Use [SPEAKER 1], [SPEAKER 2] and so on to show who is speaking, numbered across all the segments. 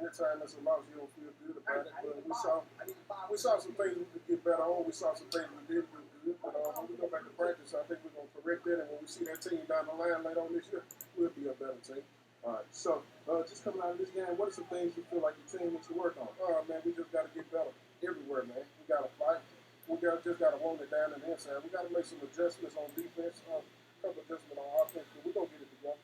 [SPEAKER 1] anytime it's a loss, you don't feel good about it. But we saw some things we could get better on. We saw some things we didn't do good. But when we go back to practice, I think we're going to correct that. And when we see that team down the line later on this year, we'll be a better team.
[SPEAKER 2] All right. So just coming out of this game, what are some things you feel like your team needs to work on?
[SPEAKER 1] Man, we just got to get better everywhere, man. We got to fight. Just got to hold it down in the inside. We got to make some adjustments on defense, a couple adjustments on offense, but we're going to get it together.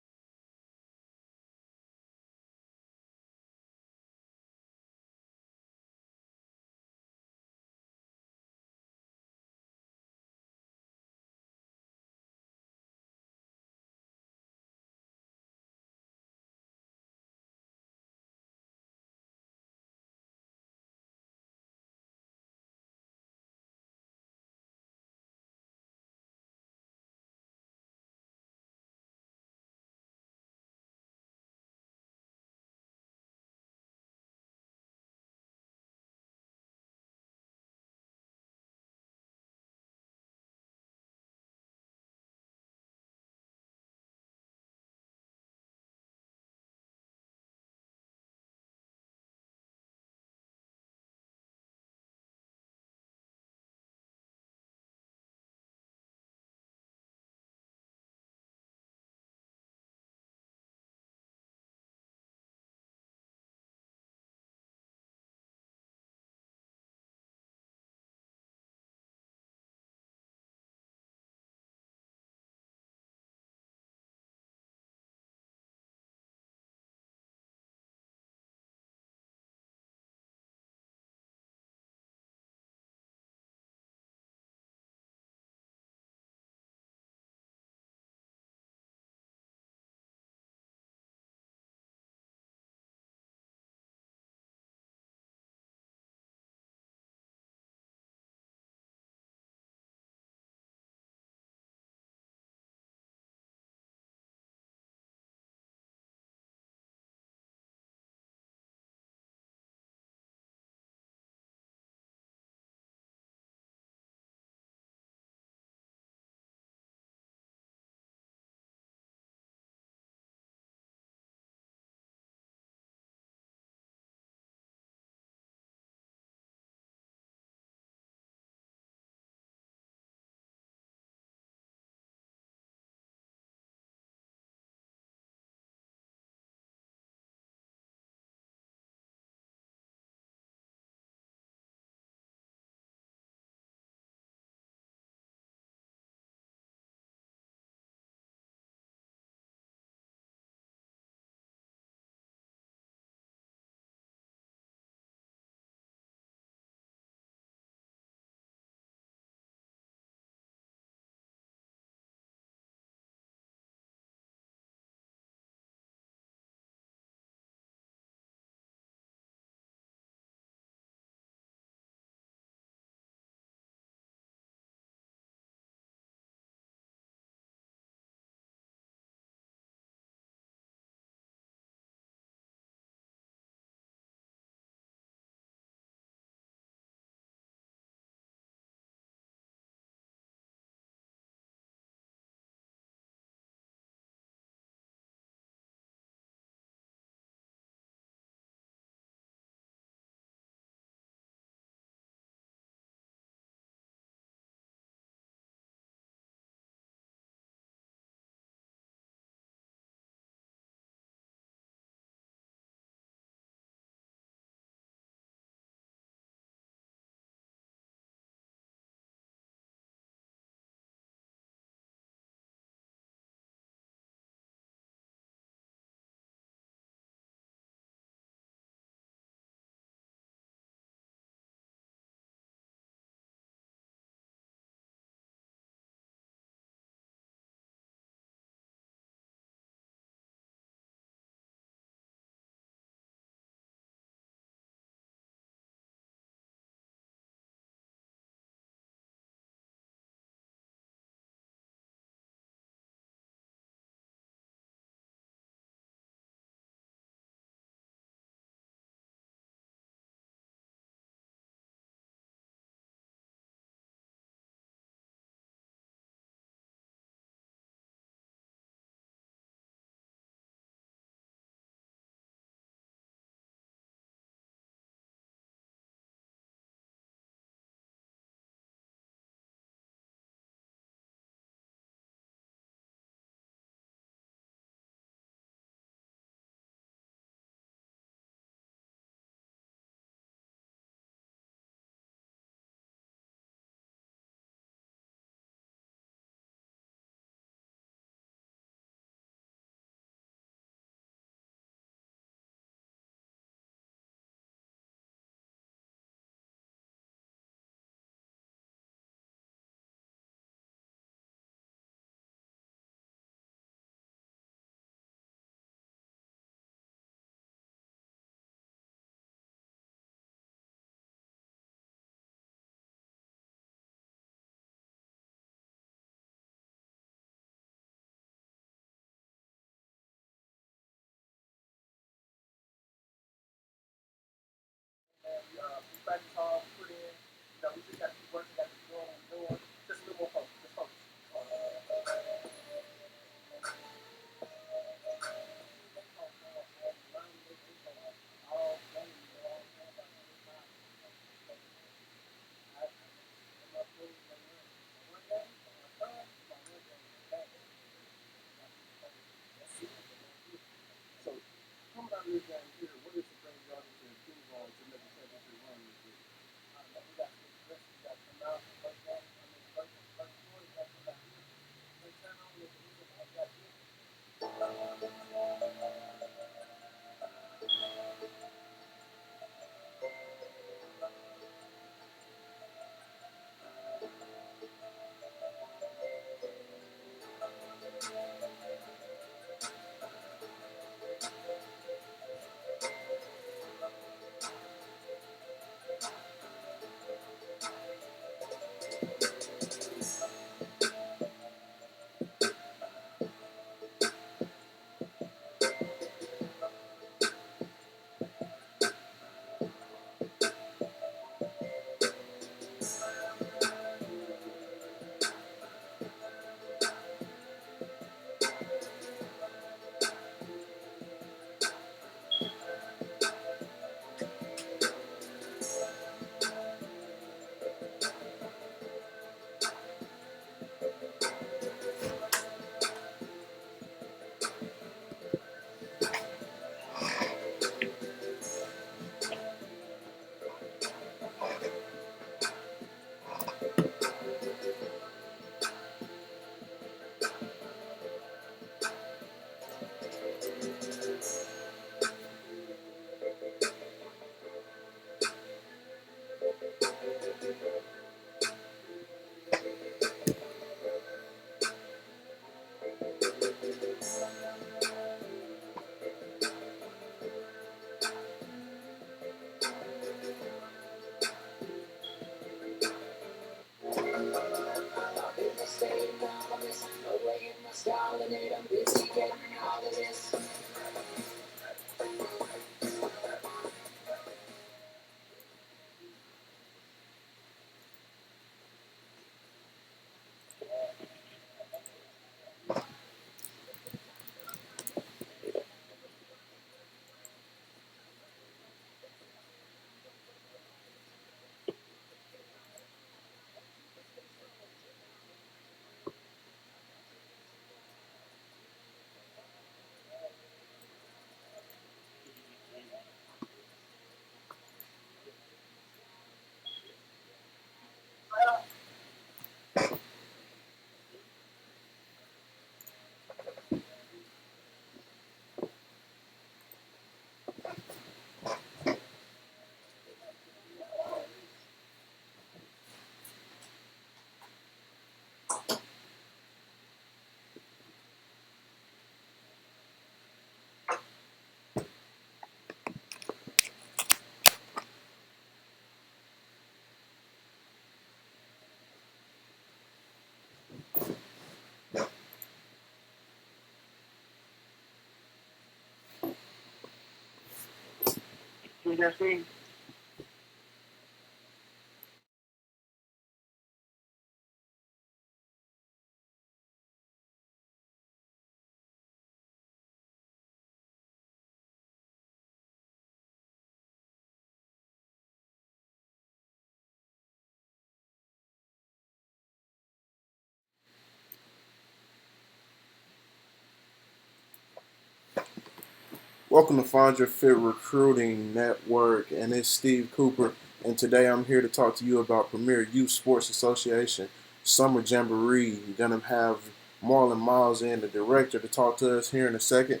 [SPEAKER 2] Welcome to Find Your Fit Recruiting Network, and it's Steve Cooper. And today I'm here to talk to you about Premier Youth Sports Association Summer Jamboree. We're going to have Marlon Miles in, the director, to talk to us here in a second.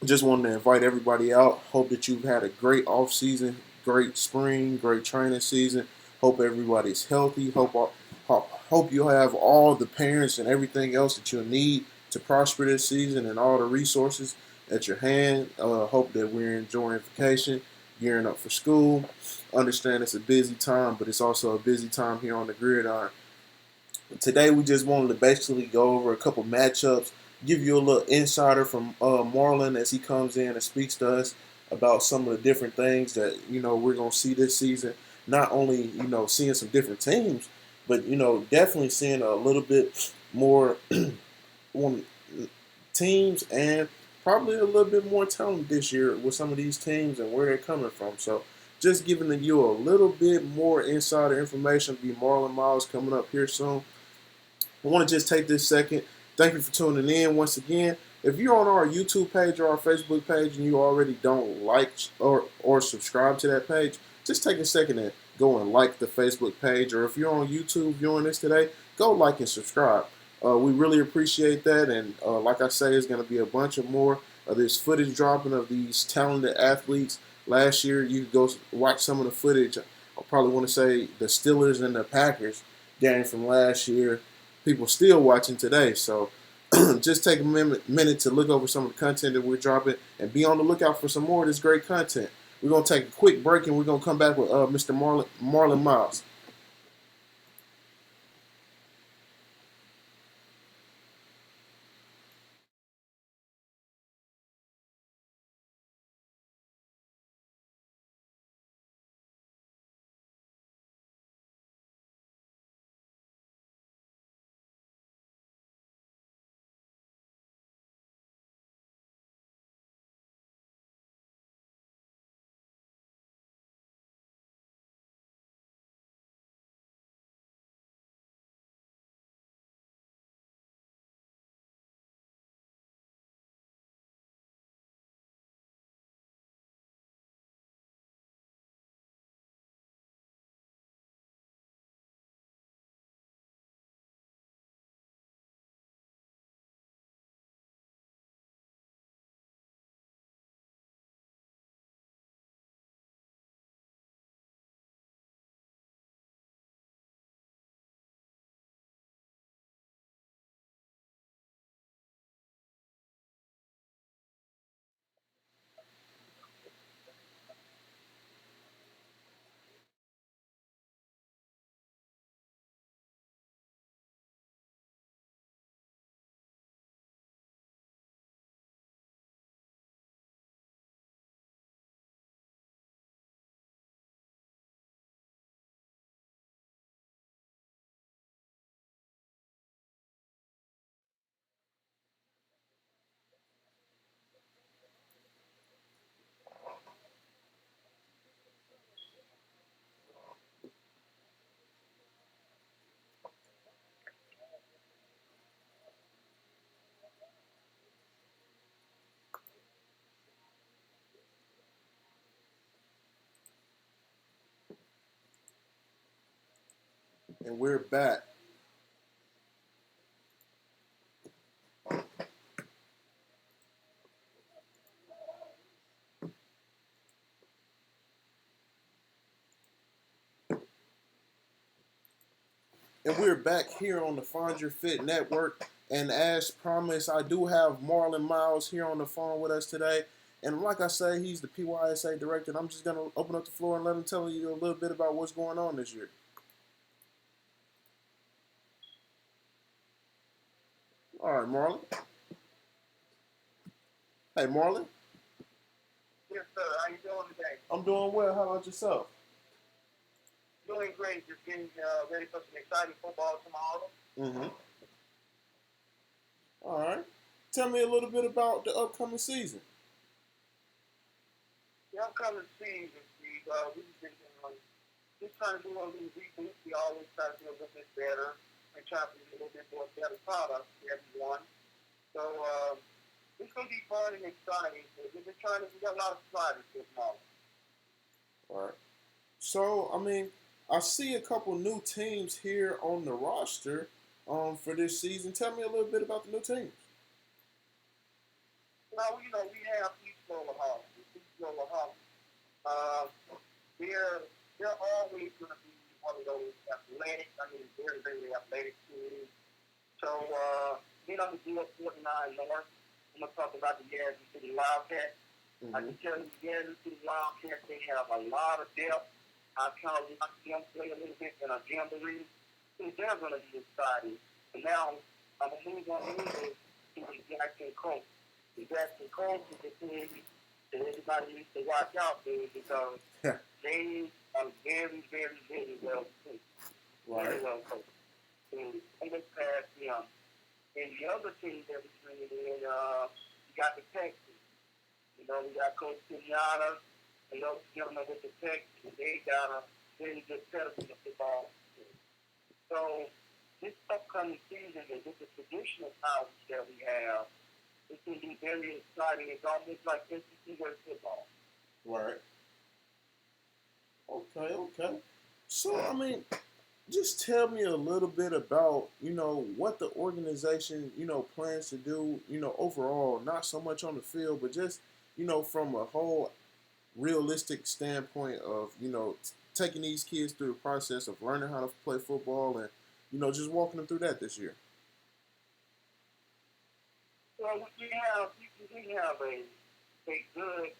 [SPEAKER 2] Just wanted to invite everybody out. Hope that you've had a great off season, great spring, great training season. Hope everybody's healthy. Hope you have all the parents and everything else that you'll need to prosper this season and all the resources at your hand. Hope that we're enjoying vacation, gearing up for school. Understand it's a busy time, but it's also a busy time here on the gridiron. Today we just wanted to basically go over a couple matchups, give you a little insider from Marlon as he comes in and speaks to us about some of the different things that we're gonna see this season. Not only seeing some different teams, but definitely seeing a little bit more teams and probably a little bit more talent this year with some of these teams and where they're coming from. So just giving you a little bit more insider information. Be Marlon Miles coming up here soon. I want to just take this second. Thank you for tuning in once again. If you're on our YouTube page or our Facebook page and you already don't like or subscribe to that page, just take a second and go and like the Facebook page. Or if you're on YouTube viewing this today, go like and subscribe. We really appreciate that. And like I say, it's going to be a bunch of more of this footage dropping of these talented athletes. Last year, you could go watch some of the footage. I probably want to say the Steelers and the Packers game from last year. People still watching today. So just take a minute to look over some of the content that we're dropping and be on the lookout for some more of this great content. We're going to take a quick break and we're going to come back with Mr. Marlon Miles. And we're back. And we're back here on the Find Your Fit Network. And as promised, I do have Marlon Miles here on the phone with us today. And like I say, he's the PYSA director. And I'm just going to open up the floor and let him tell you a little bit about what's going on this year. All right, Marlon. Hey, Marlon.
[SPEAKER 3] Yes, sir. How you doing today?
[SPEAKER 2] I'm doing well. How about yourself?
[SPEAKER 3] Doing great. Just getting ready for some exciting football tomorrow.
[SPEAKER 2] Mm-hmm. All right. Tell me a little bit about the upcoming season.
[SPEAKER 3] The upcoming season, we've been just trying to do a little reboot. We always try to do a little bit better and try to do a little bit more better product for everyone. So it's going to be fun and exciting. We've been trying to, we got a lot of sliders this tomorrow.
[SPEAKER 2] All right. So, I mean, I see a couple new teams here on the roster for this season. Tell me a little bit about the new teams.
[SPEAKER 3] Well, we have East Lower Hall. Uh, they're always going to be one of those athletic, very, very athletic teams. So, then I'm going to do up 49 North. I'm going to talk about the Yazoo City Wildcats.
[SPEAKER 2] Mm-hmm.
[SPEAKER 3] I can tell you, the Yazoo City Wildcats, they have a lot of depth. I kind of watched them play a little bit in a Jamboree. So they're going to be exciting. And now, I'm going to move on to the Jackson Colts. The Jackson Colts is a team that everybody needs to watch out for because they are very, very, very well coached.
[SPEAKER 2] Right.
[SPEAKER 3] Very well coached. And they look past them. And the other team that we bring in, you got the Texans. We got Coach Kenyatta and those gentlemen with the Texans. They got a very good pedigree of football. So this upcoming season, with the traditional college that we have, it's going to be very exciting. It's almost like SEC West football.
[SPEAKER 2] Right. Okay. So, I mean, just tell me a little bit about, what the organization, plans to do, overall, not so much on the field, but just, from a whole realistic standpoint of, taking these kids through the process of learning how to play football and, just walking them through that this year.
[SPEAKER 3] Well, we have a good,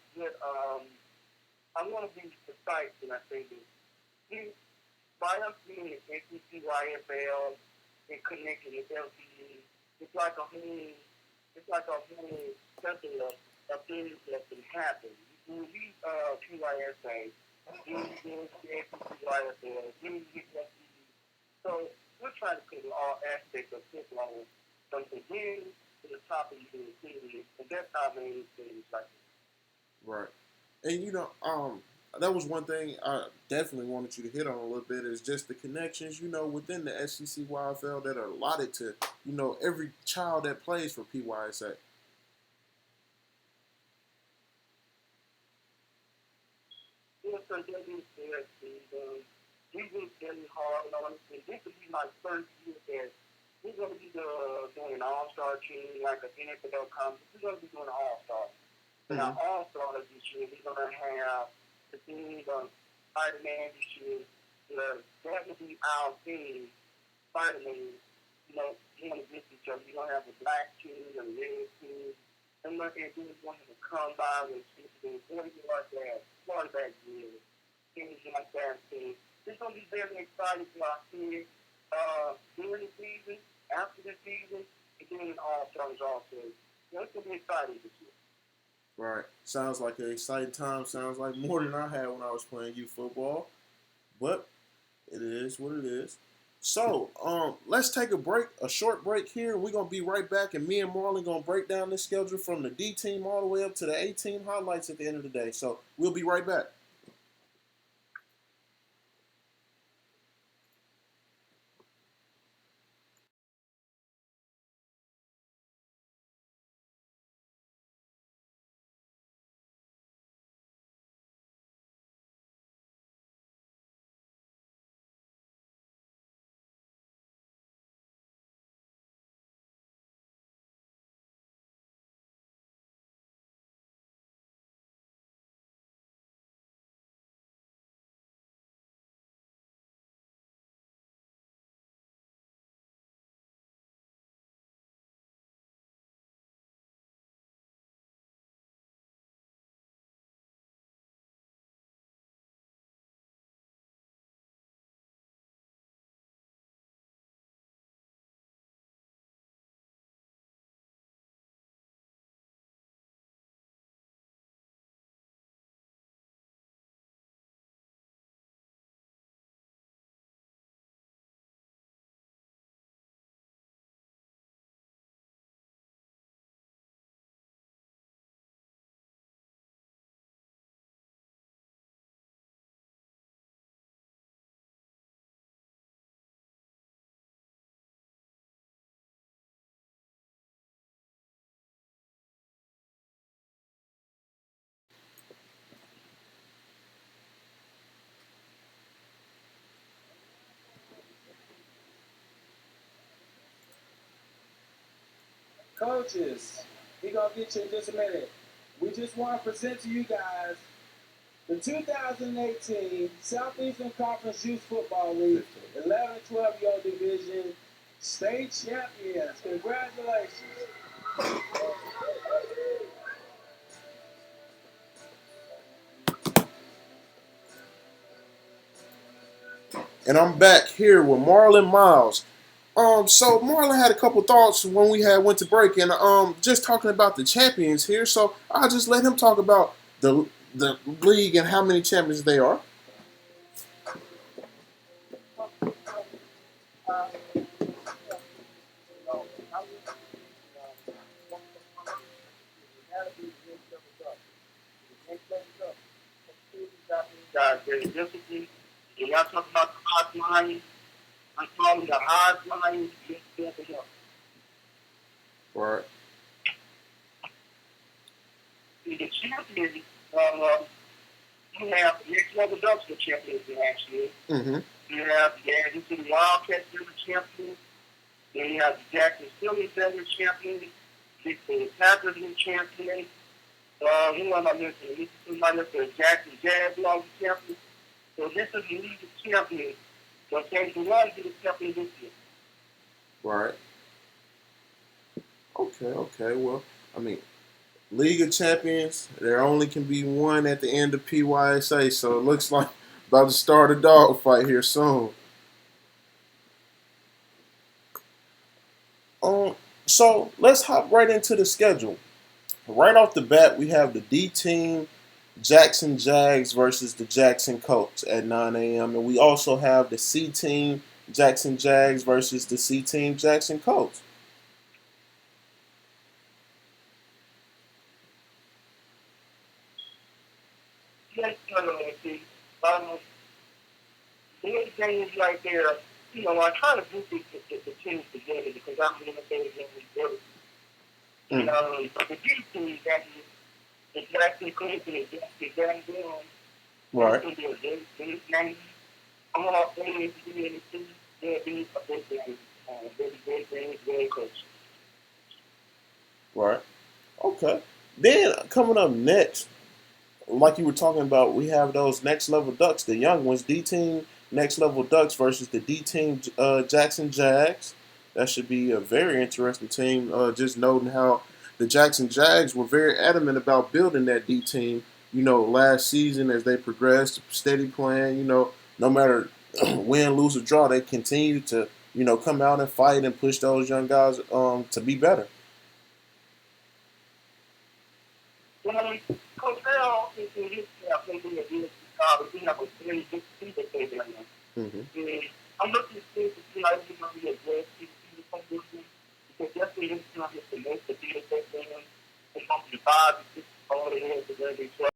[SPEAKER 3] I want to be precise when I say this. By us being an SEC YFL and connecting with LTE, it's like a whole circle of things that can happen. You use PYSA, you use the SEC YFL, you use LTE. So we're trying to cover all aspects of football from the beginning to the top of the season, and that's how many things like this.
[SPEAKER 2] Right. And that was one thing I definitely wanted you to hit on a little bit is just the connections, within the SEC YFL that are allotted to, every child that plays for PYSA.
[SPEAKER 3] Yes, sir, that is correct, Steve. We worked very hard on it, and this will be my first year that we're going to be doing an all-star team, like an NFL conference. We're going to be doing an all-star. And our all-stars this year, we're going to have the team of Spider-Man this year. That will be our team, Spider-Man, going against each other. You're going to have a black team, a red team. And look at this one to come by with 40-yard dash, quarterback year, things like that. So it's going to be very exciting for our kids during the season, after the season, and during all-stars also. It's going to be exciting this year.
[SPEAKER 2] Right. Sounds like an exciting time. Sounds like more than I had when I was playing youth football. But it is what it is. So, let's take a short break here. We're going to be right back, and me and Marlon going to break down this schedule from the D team all the way up to the A team highlights at the end of the day. So, we'll be right back.
[SPEAKER 4] Coaches, he gonna get you in just a minute. We just want to present to you guys the 2018 Southeastern Conference Youth Football League 11 and 12-year-old division state champions. Congratulations.
[SPEAKER 2] And I'm back here with Marlon Miles. So Marlon had a couple thoughts when we went to break, and just talking about the champions here. So I'll just let him talk about the league and how many champions they are.
[SPEAKER 3] Guys, very disciplined. And y'all talk about the hard line. I'm calling the hard line.
[SPEAKER 2] Right.
[SPEAKER 3] The champions, you have the next level dumpster champions actually.
[SPEAKER 2] Mm-hmm.
[SPEAKER 3] You have the Anderson Wildcats champions. Then you have the Jackson Phillies champions. The Packers champions. Who am I missing? Somebody else, the Jackson Jaguars champions. So this is the league of champions. So Kansas City is the champion this year.
[SPEAKER 2] Right. Okay. Well, I mean, League of Champions, there only can be one at the end of PYSA, so it looks like about to start a dogfight here soon. So let's hop right into the schedule. Right off the bat, we have the D team Jackson Jags versus the Jackson Colts at 9 a.m. And we also have the C team Jackson Jags versus the C team Jackson Colts.
[SPEAKER 3] Yes, see, these games right there, I try to group the teams together because I'm going to say the game together. The D team, that is, the Jackson Colts and the Jackson Jags,
[SPEAKER 2] Right.
[SPEAKER 3] I'm going to say they'll be a big game. Very coach.
[SPEAKER 2] Right. Okay. Then coming up next, like you were talking about, we have those next level Ducks, the young ones, D team next level Ducks versus the D team Jackson Jags. That should be a very interesting team. Just noting how the Jackson Jags were very adamant about building that D team. Last season as they progressed, steady playing. No matter win, lose, or draw, they continue to come out and fight and push those young guys to be better.
[SPEAKER 3] Coach Bell is in his maybe a good we have a very good season right now. I'm looking to see how he's going to be a great season because definitely this is not just the most to be a great game. It's going to be 5 to 6 all the way to the